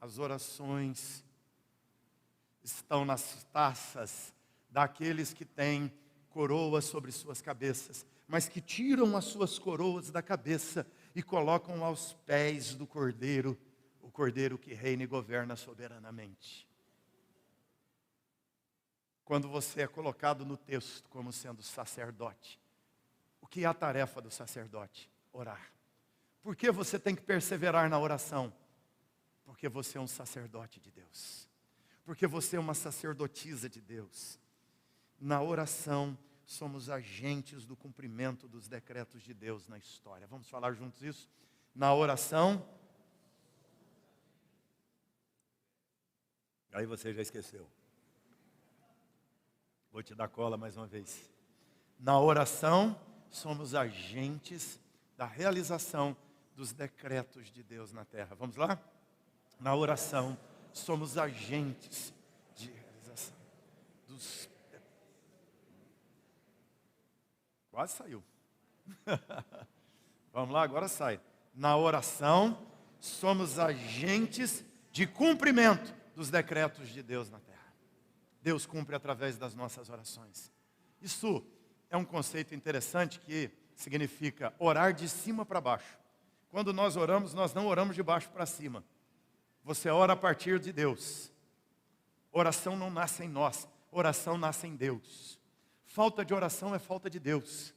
As orações estão nas taças daqueles que têm coroas sobre suas cabeças, mas que tiram as suas coroas da cabeça e colocam aos pés do Cordeiro, o Cordeiro que reina e governa soberanamente. Quando você é colocado no texto como sendo sacerdote, o que é a tarefa do sacerdote? Orar. Por que você tem que perseverar na oração? Porque você é um sacerdote de Deus. Porque você é uma sacerdotisa de Deus. Na oração, somos agentes do cumprimento dos decretos de Deus na história. Vamos falar juntos isso? Na oração. Aí você já esqueceu. Vou te dar cola mais uma vez. Na oração, somos agentes da realização dos decretos de Deus na terra. Vamos lá? Na oração, somos agentes de realização dos... Quase saiu. Vamos lá, agora sai. Na oração, somos agentes de cumprimento dos decretos de Deus na terra. Deus cumpre através das nossas orações. Isso é um conceito interessante que significa orar de cima para baixo. Quando nós oramos, nós não oramos de baixo para cima. Você ora a partir de Deus. Oração não nasce em nós, oração nasce em Deus. Falta de oração é falta de Deus.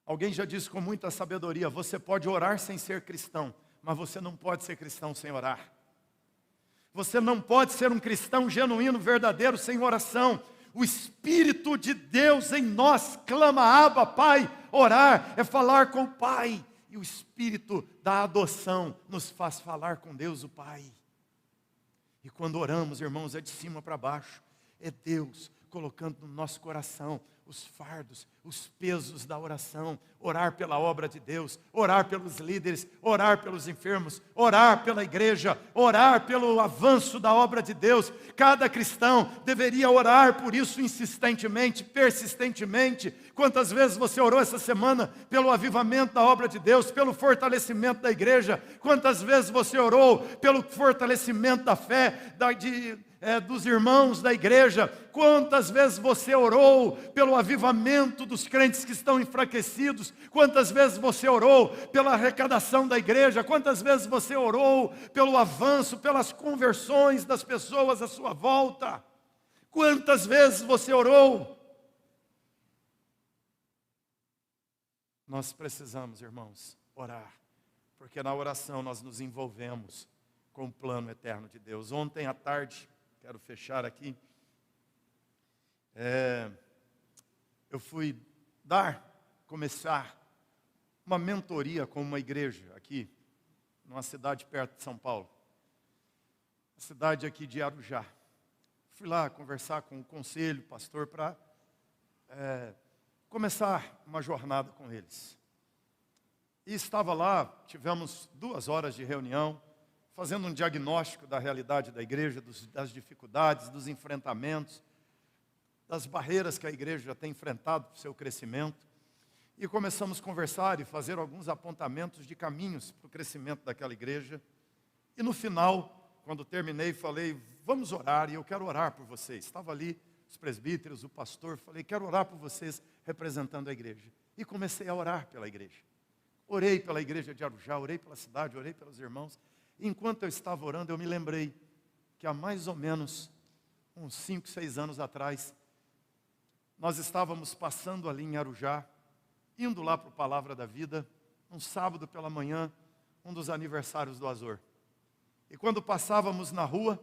Alguém já disse com muita sabedoria, você pode orar sem ser cristão, mas você não pode ser cristão sem orar. Você não pode ser um cristão genuíno, verdadeiro, sem oração. O Espírito de Deus em nós clama, Abba, Pai. Orar é falar com o Pai. E o Espírito da adoção nos faz falar com Deus, o Pai. E quando oramos, irmãos, é de cima para baixo. É Deus colocando no nosso coração os fardos, os pesos da oração. Orar pela obra de Deus, orar pelos líderes, orar pelos enfermos, orar pela igreja, orar pelo avanço da obra de Deus. Cada cristão deveria orar por isso insistentemente, persistentemente. Quantas vezes você orou essa semana pelo avivamento da obra de Deus, pelo fortalecimento da igreja? Quantas vezes você orou pelo fortalecimento da fé, dos irmãos da igreja? Quantas vezes você orou pelo avivamento dos crentes que estão enfraquecidos? Quantas vezes você orou pela arrecadação da igreja? Quantas vezes você orou pelo avanço, pelas conversões das pessoas à sua volta? Quantas vezes você orou? Nós precisamos, irmãos, orar, porque na oração nós nos envolvemos com o plano eterno de Deus. Ontem à tarde, quero fechar aqui, eu fui começar uma mentoria com uma igreja aqui, numa cidade perto de São Paulo, a cidade aqui de Arujá. Fui lá conversar com o conselho, pastor, para começar uma jornada com eles. E estava lá, tivemos 2 horas de reunião, fazendo um diagnóstico da realidade da igreja, das dificuldades, dos enfrentamentos, das barreiras que a igreja já tem enfrentado para o seu crescimento. E começamos a conversar e fazer alguns apontamentos de caminhos para o crescimento daquela igreja. E no final, quando terminei, falei, vamos orar, e eu quero orar por vocês. Estava ali os presbíteros, o pastor, falei, quero orar por vocês, representando a igreja. E comecei a orar pela igreja. Orei pela igreja de Arujá, orei pela cidade, orei pelos irmãos. E enquanto eu estava orando, eu me lembrei que há mais ou menos uns 5, 6 anos atrás, nós estávamos passando ali em Arujá, indo lá para o Palavra da Vida, um sábado pela manhã, um dos aniversários do Azor. E quando passávamos na rua,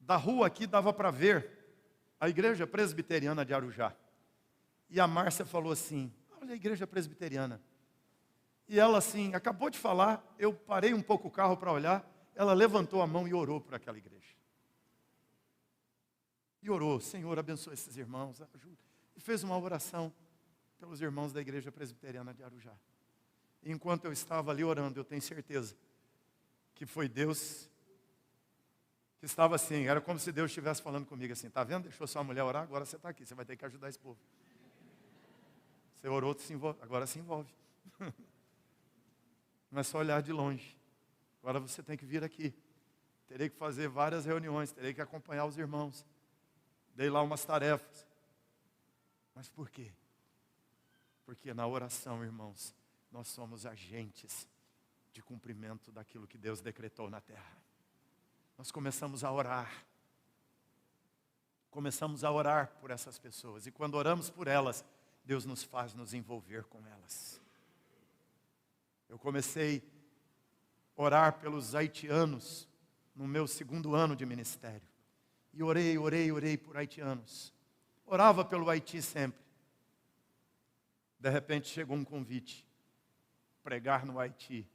da rua aqui dava para ver a igreja presbiteriana de Arujá. E a Márcia falou assim, olha a igreja presbiteriana. E ela assim, acabou de falar, eu parei um pouco o carro para olhar, ela levantou a mão e orou por aquela igreja. E orou, Senhor, abençoe esses irmãos, ajuda. E fez uma oração pelos irmãos da igreja presbiteriana de Arujá. E enquanto eu estava ali orando, eu tenho certeza que foi Deus que estava assim, era como se Deus estivesse falando comigo assim, tá vendo? Deixou sua mulher orar, agora você está aqui, você vai ter que ajudar esse povo. Você orou, agora se envolve. Não é só olhar de longe. Agora você tem que vir aqui. Terei que fazer várias reuniões, terei que acompanhar os irmãos. Dei lá umas tarefas. Mas por quê? Porque na oração, irmãos, nós somos agentes de cumprimento daquilo que Deus decretou na terra. Nós começamos a orar. Começamos a orar por essas pessoas. E quando oramos por elas, Deus nos faz nos envolver com elas. Eu comecei a orar pelos haitianos no meu 2º ano de ministério. E orei por haitianos. Orava pelo Haiti sempre. De repente chegou um convite. Pregar no Haiti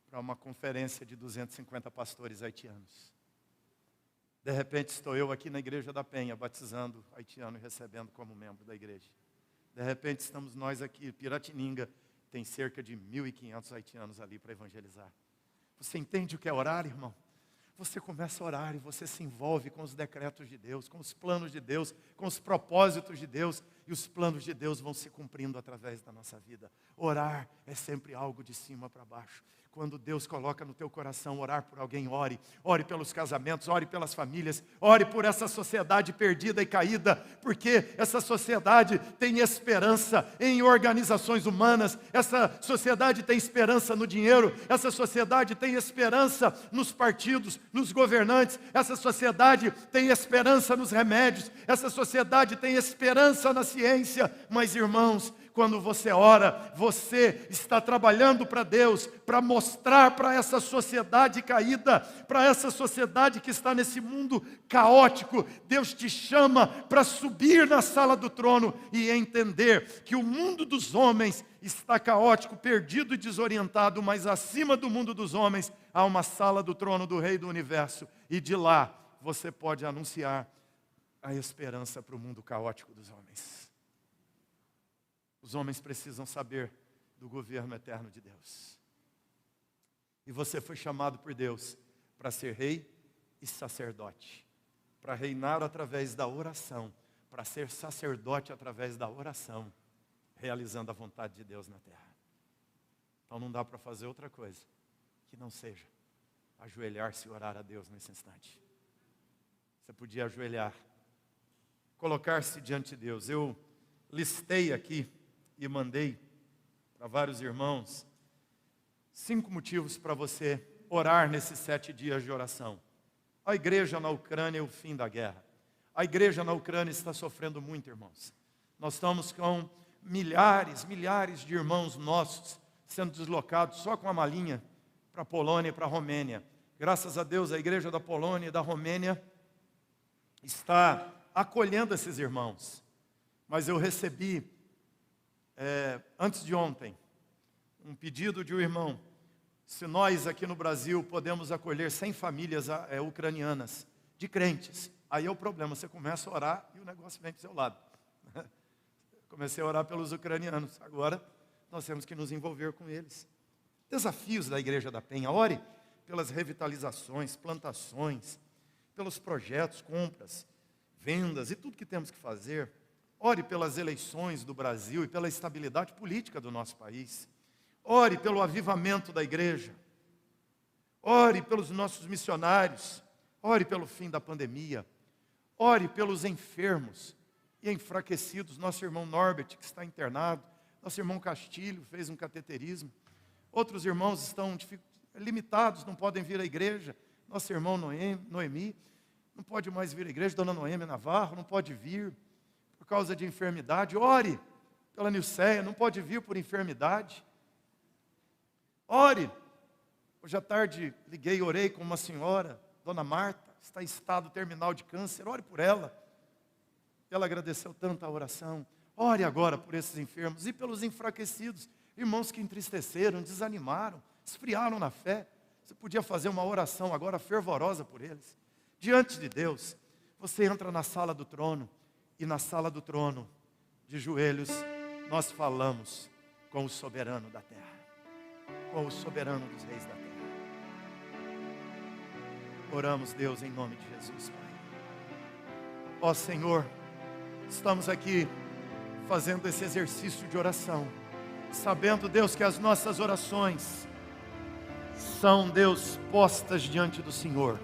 para uma conferência de 250 pastores haitianos. De repente estou eu aqui na Igreja da Penha, batizando haitiano e recebendo como membro da igreja. De repente estamos nós aqui, Piratininga, tem cerca de 1.500 haitianos ali para evangelizar. Você entende o que é orar, irmão? Você começa a orar e você se envolve com os decretos de Deus, com os planos de Deus, com os propósitos de Deus, e os planos de Deus vão se cumprindo através da nossa vida. Orar é sempre algo de cima para baixo. Quando Deus coloca no teu coração orar por alguém, ore. Ore pelos casamentos, ore pelas famílias, ore por essa sociedade perdida e caída, porque essa sociedade tem esperança em organizações humanas, essa sociedade tem esperança no dinheiro, essa sociedade tem esperança nos partidos, nos governantes, essa sociedade tem esperança nos remédios, essa sociedade tem esperança na ciência, mas irmãos, quando você ora, você está trabalhando para Deus, para mostrar para essa sociedade caída, para essa sociedade que está nesse mundo caótico. Deus te chama para subir na sala do trono e entender que o mundo dos homens está caótico, perdido e desorientado, mas acima do mundo dos homens há uma sala do trono do Rei do Universo. E de lá você pode anunciar a esperança para o mundo caótico dos homens. Os homens precisam saber do governo eterno de Deus. E você foi chamado por Deus para ser rei e sacerdote. Para reinar através da oração. Para ser sacerdote através da oração. Realizando a vontade de Deus na terra. Então não dá para fazer outra coisa que não seja ajoelhar-se e orar a Deus nesse instante. Você podia ajoelhar, colocar-se diante de Deus. Eu listei aqui e mandei para vários irmãos 5 motivos para você orar nesses 7 dias de oração. A igreja na Ucrânia é o fim da guerra. A igreja na Ucrânia está sofrendo muito, irmãos. Nós estamos com milhares de irmãos nossos sendo deslocados só com a malinha para a Polônia e para a Romênia. Graças a Deus, a igreja da Polônia e da Romênia está acolhendo esses irmãos. Mas eu recebi antes de ontem, um pedido de um irmão, se nós aqui no Brasil podemos acolher 100 famílias ucranianas, de crentes, aí é o problema, você começa a orar e o negócio vem para o seu lado. Comecei a orar pelos ucranianos, agora nós temos que nos envolver com eles. Desafios da Igreja da Penha, ore pelas revitalizações, plantações, pelos projetos, compras, vendas e tudo que temos que fazer. Ore pelas eleições do Brasil e pela estabilidade política do nosso país. Ore pelo avivamento da igreja. Ore pelos nossos missionários. Ore pelo fim da pandemia. Ore pelos enfermos e enfraquecidos. Nosso irmão Norbert, que está internado. Nosso irmão Castilho fez um cateterismo. Outros irmãos estão limitados, não podem vir à igreja. Nosso irmão Noemi não pode mais vir à igreja. Dona Noemi Navarro não pode vir por causa de enfermidade. Ore pela Nilceia, não pode vir por enfermidade. Ore. Hoje à tarde liguei e orei com uma senhora, Dona Marta, está em estado terminal de câncer. Ore por ela. Ela agradeceu tanto a oração. Ore agora por esses enfermos e pelos enfraquecidos, irmãos que entristeceram, desanimaram, esfriaram na fé. Você podia fazer uma oração agora fervorosa por eles. Diante de Deus, você entra na sala do trono. E na sala do trono, de joelhos, nós falamos com o soberano da terra. Com o soberano dos reis da terra. Oramos, Deus, em nome de Jesus, Pai. Ó Senhor, estamos aqui fazendo esse exercício de oração, sabendo, Deus, que as nossas orações são, Deus, postas diante do Senhor,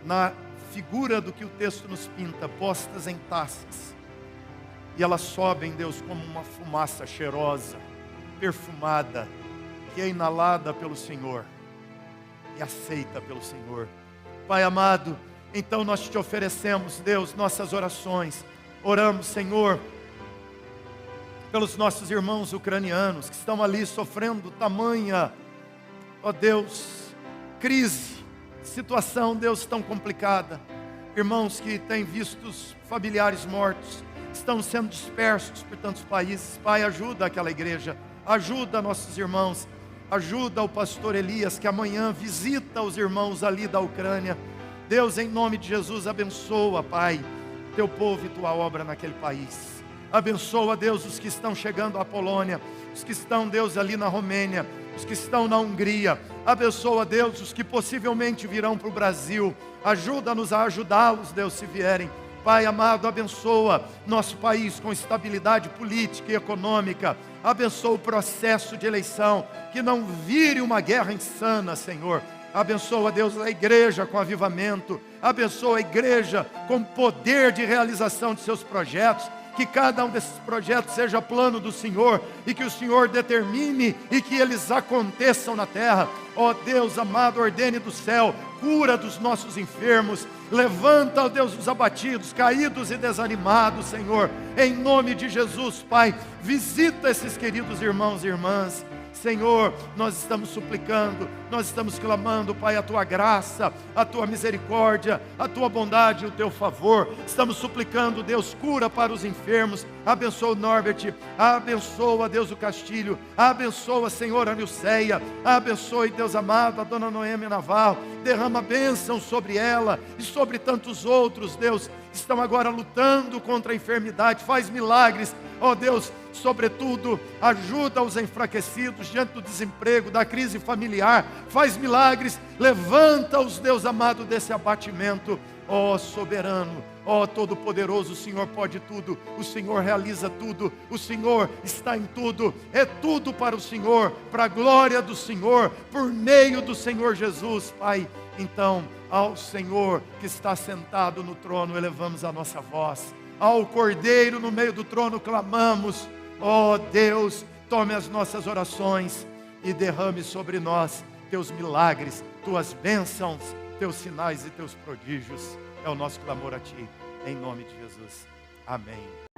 na figura do que o texto nos pinta, postas em taças, e elas sobem, Deus, como uma fumaça cheirosa, perfumada, que é inalada pelo Senhor e aceita pelo Senhor. Pai amado, então nós te oferecemos, Deus, nossas orações. Oramos, Senhor, pelos nossos irmãos ucranianos que estão ali sofrendo tamanha, ó Deus, crise, situação, Deus, tão complicada. Irmãos que têm visto os familiares mortos, estão sendo dispersos por tantos países. Pai, ajuda aquela igreja, ajuda nossos irmãos, ajuda o pastor Elias, que amanhã visita os irmãos ali da Ucrânia. Deus, em nome de Jesus, abençoa, Pai, teu povo e tua obra naquele país. Abençoa, Deus, os que estão chegando à Polônia, os que estão, Deus, ali na Romênia, os que estão na Hungria. Abençoa, Deus, os que possivelmente virão para o Brasil. Ajuda-nos a ajudá-los, Deus, se vierem. Pai amado, abençoa nosso país com estabilidade política e econômica. Abençoa o processo de eleição, que não vire uma guerra insana, Senhor. Abençoa, Deus, a igreja com avivamento. Abençoa a igreja com poder de realização de seus projetos. Que cada um desses projetos seja plano do Senhor, e que o Senhor determine e que eles aconteçam na terra. Ó Deus amado, ordene do céu cura dos nossos enfermos. Levanta, ó Deus, os abatidos, caídos e desanimados, Senhor. Em nome de Jesus, Pai, visita esses queridos irmãos e irmãs. Senhor, nós estamos suplicando, nós estamos clamando, Pai, a Tua graça, a Tua misericórdia, a Tua bondade e o Teu favor. Estamos suplicando, Deus, cura para os enfermos. Abençoa o Norbert, abençoa, Deus, o Castilho, abençoa, Senhor, a Nilceia, abençoe, Deus amado, a Dona Noêmia Navarro. Derrama bênção sobre ela e sobre tantos outros, Deus, estão agora lutando contra a enfermidade. Faz milagres, ó Deus, sobretudo ajuda os enfraquecidos diante do desemprego, da crise familiar. Faz milagres, levanta-os, Deus amado, desse abatimento. Ó soberano, ó todo-poderoso, o Senhor pode tudo, o Senhor realiza tudo, o Senhor está em tudo, é tudo para o Senhor, para a glória do Senhor, por meio do Senhor Jesus, Pai. Então, ao Senhor que está sentado no trono, elevamos a nossa voz. Ao Cordeiro no meio do trono clamamos. Ó Deus, tome as nossas orações e derrame sobre nós teus milagres, tuas bênçãos, teus sinais e teus prodígios. É o nosso clamor a Ti, em nome de Jesus. Amém.